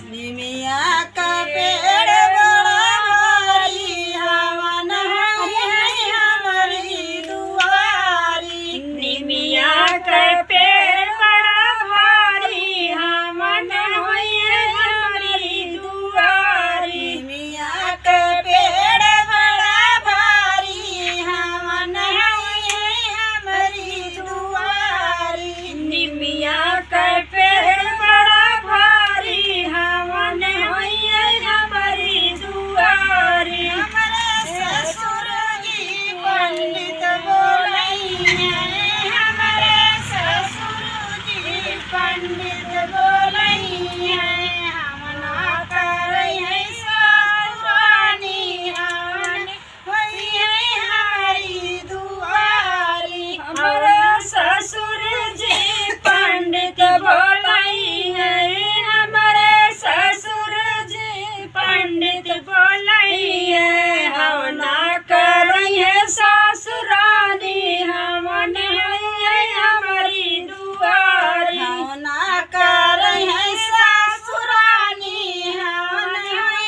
निमिया का पेड़ बड़ा भारी हवन है हमारी दुआरी। निमिया का पेड़ बड़ा भारी हवन है हमारी दुआरी। निमिया का पेड़ बड़ा भारी हवन है हमारी दुआरी। निमिया का पेड़ बड़ा भारी हवन है हमारी दुआरी। हमारे ससुर जी पंडित बोलैया, हमारे ससुर जी पंडित बोलैया। हम ना करैया ससुरानी हवन है हमारी दुआरी। हमारा ससुर जी पंडित बोलाई है, हमारे ससुर जी पंडित बोलाई है। हम ना करेंगे ससुरानी हवन है हमारी दुआरी। हम ना करैया ससुरानी हवन है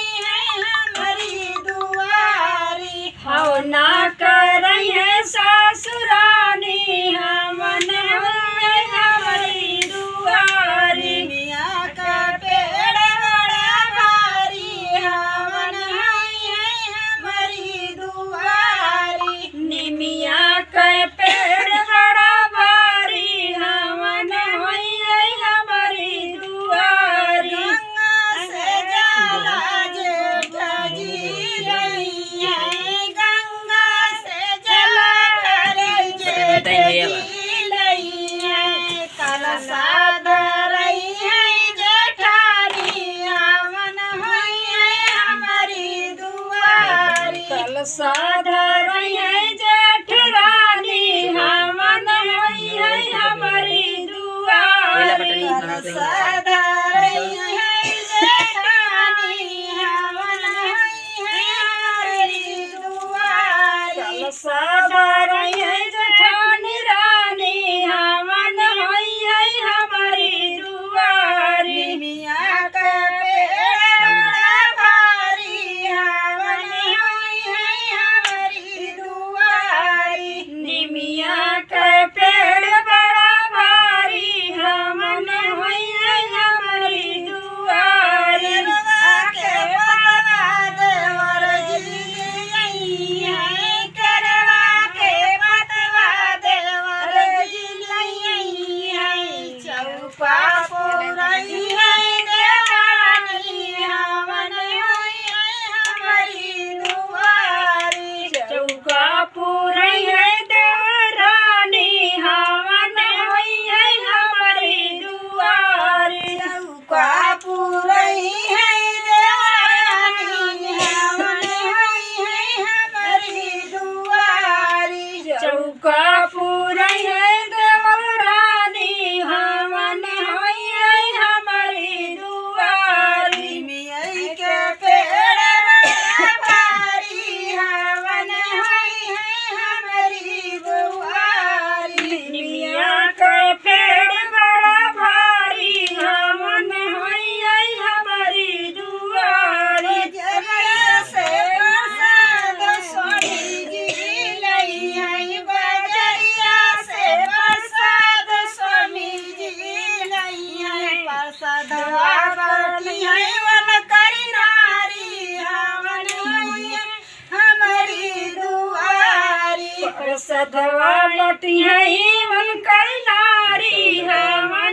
हमारी दुआरी। हम ना करेंगे ससुरानी हवन है हमारी दुआरी। निमिया का पेड़ बड़ा भारी हवन है हमारी दुआरी। निमिया का पेड़ बड़ा भारी हवन है हमारी दुआरी। गंगा से जला जेठा जी लैया, गंगा से जला जेठा जी लैया। कलशा धरई है जेठानी हवन है हमारी दुआरी। कलशा धरई है जेठरानी हवन है हमारी दुआरी। कलशा धरई है जेठानी हवन है हमारी दुआरी। कलशा धरई है जेठानी रानी हवन है हमारी दुआरी। निमिया का पेड़ बड़ा भारी हवन है हमारी दुआरी। निमिया का पेड़ बड़ा भारी हवन है हमारी दुआरी। करवा के बतवा देवर जी लैया, करवा के बतवा देवर जी लैया। चौपा पुरई है देवानी हवन है हमारी दुआरी। चौका पूरई है देवरानी हवन है हमारी दुआरी। चौका पुरई है देवानी हवन है हमारी दुआरी। चौका पूरई है देवरानी हवन है हमारी दुआरी। निमिया के पेड़ बड़ा भारी हवन है हमारी दुआरी। निमिया का पेड़ बड़ा भारी हवन है हमारी दुआरी। बजरिया से प्रसाद स्वामी जी लैया, बजरिया से प्रसाद स्वामी जी लैया। प्रसादवा बरती है वन करी नारी हवन है हमारी दुआरी। सधवा लटी है मन कर नारी हवन